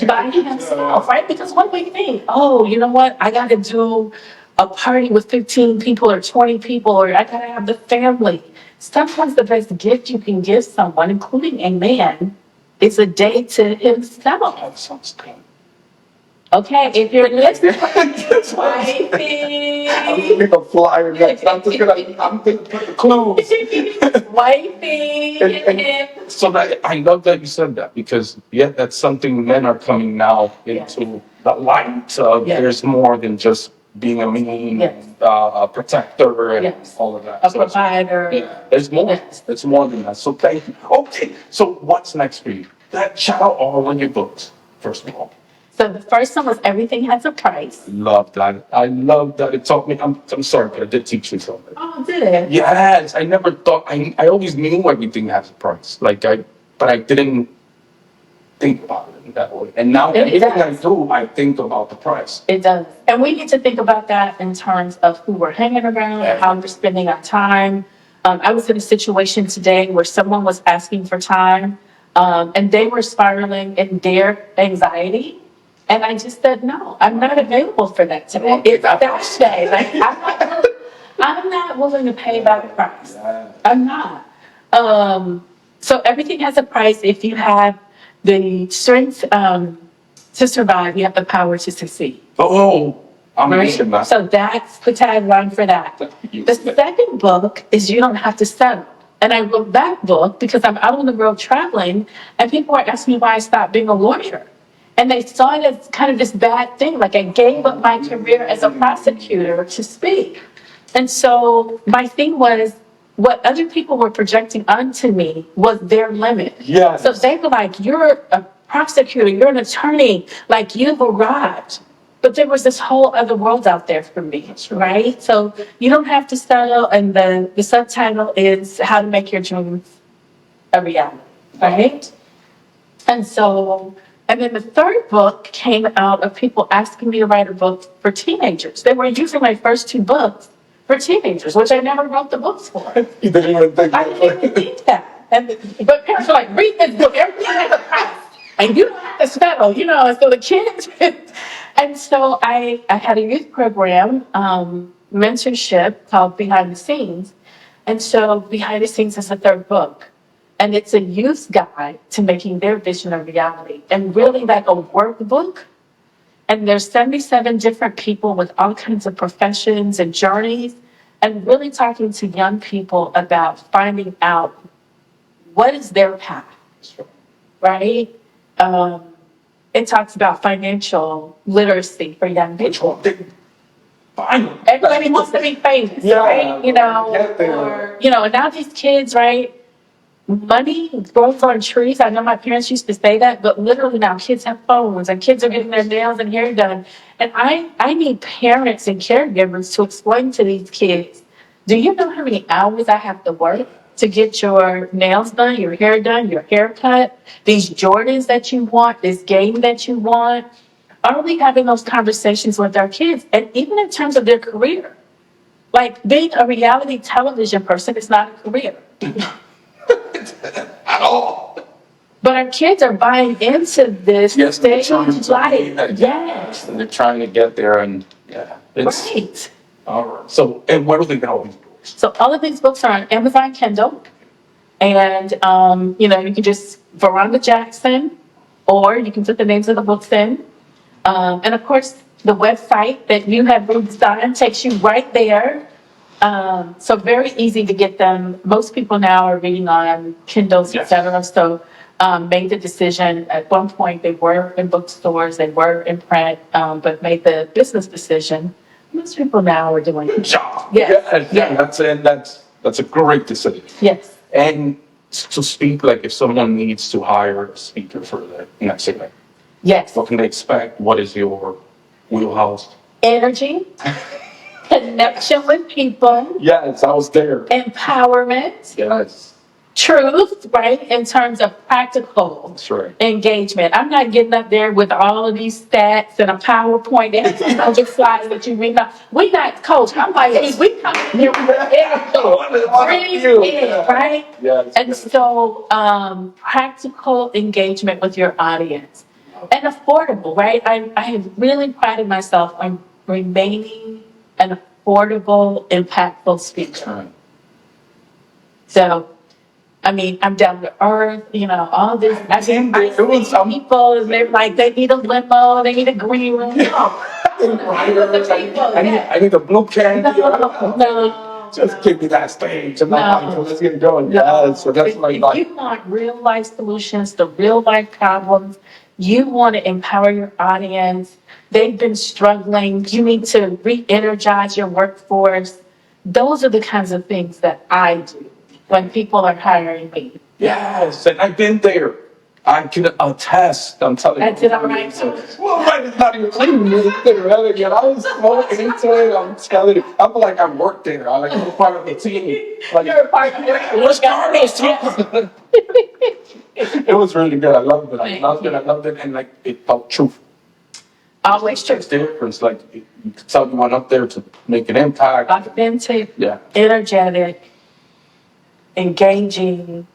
by himself, right? Because what do we think? Oh, you know what? I got to do a party with 15 people or 20 people, or I got to have the family. Sometimes the best gift you can give someone, including a man, is a day to himself. That sounds good. Okay, if you're listening, I'm wifey, gonna a flyer next. I'm gonna put the clues. wifey, So that I love that you said that because that's something men are coming now into the light of. Yes. There's more than just being a mean Yes. a protector and Yes. all of that. a So it's- provider. yeah, there's more. Yes. It's more than that. So thank you. Okay, so what's next for you? Shout out all of your books, first of all. So the first one was Everything Has a Price. Love that. I love that. It taught me. I'm sorry, but it did teach me something. Oh, did it? Yes, I never thought. I always knew everything has a price. But I didn't think about it in that way. And now everything I do, I think about the price. It does. And we need to think about that in terms of who we're hanging around, and how we're spending our time. I was in a situation today where someone was asking for time, and they were spiraling in their anxiety. And I just said, no, I'm not available for that today. It's that day. Like, I'm not willing to pay that price. I'm not. So everything has a price. If you have the strength to survive, you have the power to succeed. Oh, I'm Right? missing that. So that's the tagline for that. The second book is You Don't Have to Settle. And I wrote that book because I'm out on the road traveling, and people are asking me why I stopped being a lawyer. And they saw it as kind of this bad thing, like I gave up my career as a prosecutor to speak. And so my thing was, what other people were projecting onto me was their limit. Yes. So they were like, you're a prosecutor, you're an attorney, like you've arrived. But there was this whole other world out there for me, right? So you don't have to settle, and the subtitle is How to Make Your Dreams a Reality, right? And so, and then the third book came out of people asking me to write a book for teenagers. They were using my first 2 books for teenagers, which I never wrote the books for. You didn't even think I didn't even think that. But parents were like, read this book, everything has a price. And you don't have to settle, and so the kids. And so I had a youth program, mentorship called Behind the Scenes. And so Behind the Scenes is the third book. And it's a youth's guide to making their vision a reality. And really like a workbook And there's 77 different people with all kinds of professions and journeys, and really talking to young people about finding out what is their path, right? Um, it talks about financial literacy for young Which people. one did finally? Everybody wants to be famous, Yeah, right? get there. Or, and now these kids, right? Money grows on trees. I know my parents used to say that, but literally now kids have phones and kids are getting their nails and hair done. And I need parents and caregivers to explain to these kids, do you know how many hours I have to work to get your nails done, your hair done, your hair cut, these Jordans that you want, this game that you want? Are we having those conversations with our kids? And even in terms of their career, like being a reality television person is not a career. At all. But our kids are buying into this Yes, they're trying stage to life. Yes. They're trying to get there, and yeah, it's Right. all right. So, and where do they go? So all of these books are on Amazon Kindle. And, you can just Veraunda Jackson, or you can put the names of the books in. And of course, the website that you have redesigned takes you right there. So very easy to get them. Most people now are reading on Kindles, et cetera. So made the decision at one point, they were in bookstores, they were in print, but made the business decision. Most people now are doing it. Job. Yes. Yeah. That's a great decision. Yes. And to speak, like if someone needs to hire a speaker for the next event, Yes. what can they expect? What is your wheelhouse? Energy, connection with people, Yes, I was there. empowerment, Yes, truth, right? In terms of practical that's right. engagement. I'm not getting up there with all of these stats and a PowerPoint and 200 slides that you read. We not coach. I'm like, hey, we come in here with energy, right? Yes. And so, practical engagement with your audience and affordable, right? I have really prided myself on remaining an affordable, impactful speaker. So, I mean, I'm down to earth, all this. I see people, and they're like, they need a limo, they need a green room. I need a blue candy. No. Just give me that stage and let's get going. No. Yeah, so that's If you want real life solutions to real life problems, you want to empower your audience. They've been struggling. You need to re-energize your workforce. Those are the kinds of things that I do when people are hiring me. Yes, and I've been there. I can attest. I'm telling you. That's it, all right. Well, it's not even clean there. Again, I was so into it. I'm telling you. I'm like, I work there. I'm like, I'm part of the team. Like, You're a part of it. What's Carlos? It was really good. I loved it. I loved it. And like, it felt truthful. Always true. It's different. Like, you could tell you went up there to make an impact. Authentic, Yeah. energetic, engaging.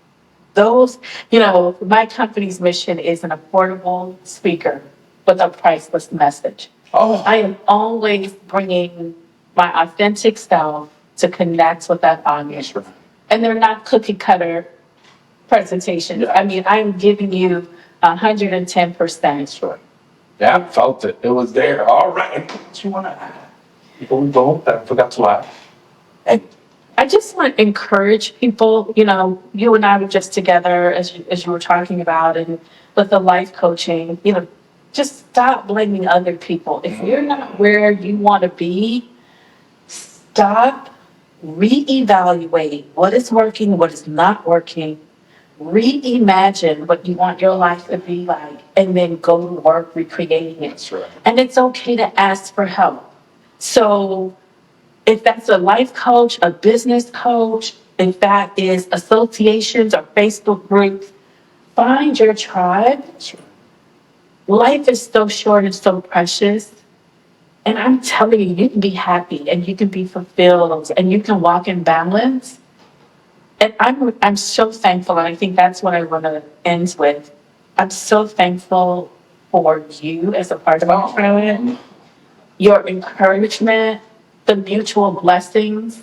Those, my company's mission is an affordable speaker with a priceless message. Oh, I am always bringing my authentic self to connect with that audience. that's right. And they're not cookie cutter presentations. Yeah. I mean, I'm giving you 110%. That's right. Yeah, I felt it. It was there. All right. What you want to add? Before we go, I forgot to add. And I just want to encourage people, you and I were just together as you were talking about, and with the life coaching, just stop blaming other people. If you're not where you want to be, stop, reevaluate what is working, what is not working, reimagine what you want your life to be like, and then go to work recreating it. That's right. And it's okay to ask for help. So if that's a life coach, a business coach, if that is associations or Facebook groups, find your tribe. That's right. Life is so short and so precious. And I'm telling you, you can be happy and you can be fulfilled and you can walk in balance. And I'm so thankful, and I think that's what I want to end with. I'm so thankful for you as a part of our family, your encouragement, the mutual blessings.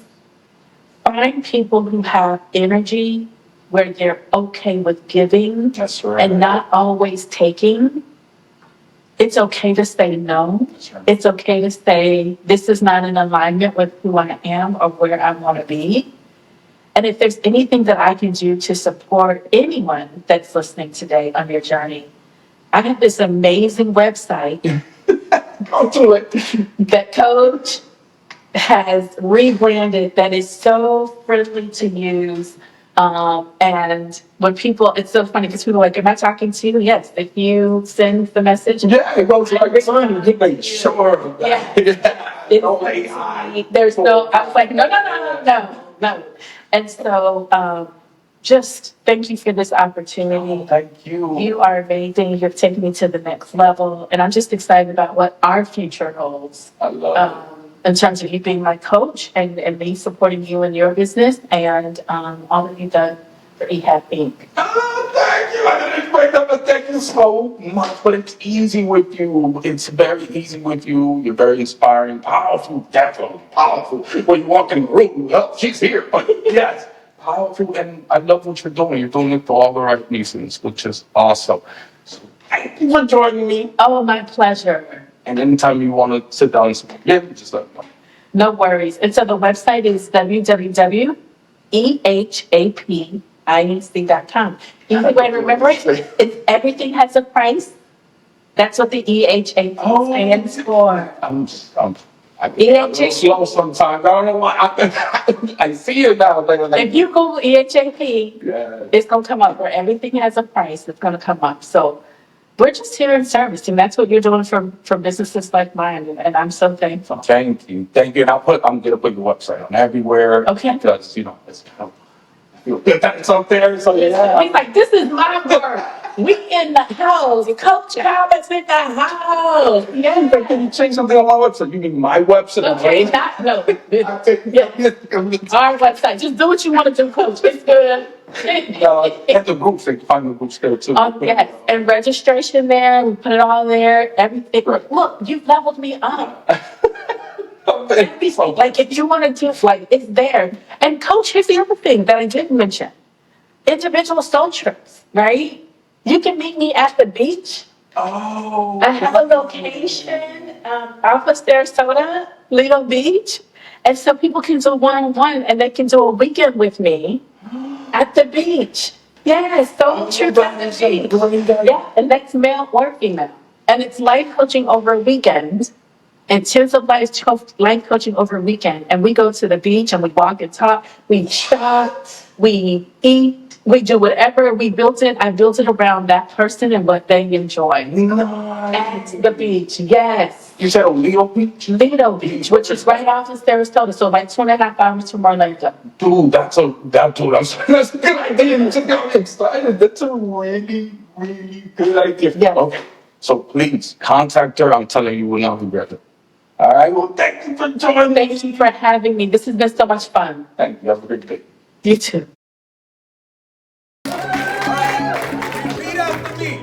Find people who have energy where they're okay with giving That's right. and not always taking. it's okay to say no. It's okay to say, this is not in alignment with who I am or where I want to be. And if there's anything that I can do to support anyone that's listening today on your journey, I have this amazing website Go to it. that Coach has rebranded that is so friendly to use. And when people, it's so funny because people are like, am I talking to you? Yes, if you send the message. Yeah, it goes like son, you make sure of that. Yeah. No AI. There's no, I was like, no. And so, just thank you for this opportunity. Thank you. You are amazing. You've taken me to the next level. And I'm just excited about what our future holds. I love In terms of you being my coach and me supporting you in your business and all that you've done for EHAP Inc. Oh, thank you. I didn't expect that, but thank you so much. But it's easy with you. It's very easy with you. You're very inspiring, powerful, definitely powerful. When you walk in the room, oh, she's here. But yes, powerful. And I love what you're doing. You're doing it for all the right reasons, which is awesome. So thank you for joining me. Oh, my pleasure. And anytime you want to sit down and speak again, just let me know. No worries. And so the website is www.ehapinc.com. Easy way to remember it. It's everything has a price. That's what the EHAP stands for. I'm slow sometimes. I don't know why. I see it now. If you Google EHAP, Yeah. it's going to come up where everything has a price. It's going to come up. So we're just here in service, and that's what you're doing for businesses like mine, and I'm so thankful. Thank you. Thank you. And I'm gonna put your website on everywhere. Okay. Because, it's kind of, I feel good that it's up there. So yeah. He's like, this is my work. We in the house. Coach Thomas in the house. Yeah, but can you change something on my website? You mean my website? Okay, no. Our website. Just do what you want to do, Coach. It's good. And the groups, they can find the groups there too. Yes, and registration there. We put it all there. Everything. Right. Look, you've leveled me up. So, Like if you want to do, like it's there. And Coach, here's the other thing that I didn't mention: individual soul trips. Right? You can meet me at the beach. oh. I have a location, off of Sarasota, Lido Beach, and so people can do one-on-one, and they can do a weekend with me at the beach. Yes, soul trip at the beach. Yeah, and that's male or female, and it's life coaching over a weekend. Intensive life coaching over a weekend. And we go to the beach and we walk and talk. We shop, we eat, we do whatever. I built it around that person and what they enjoy. Nice. At the beach, yes. You said Lido Beach? Lido Beach, which is right off of Sarasota. So like 2.5 hours from Orlando. Dude, that's a good idea. I'm excited. That's a really, really good idea. Yeah. Okay. So please contact her. I'm telling you, will not regret it. All right. Well, thank you for joining. Thank you for having me. This has been so much fun. Thank you. Have a great day. You too. Repeat after me.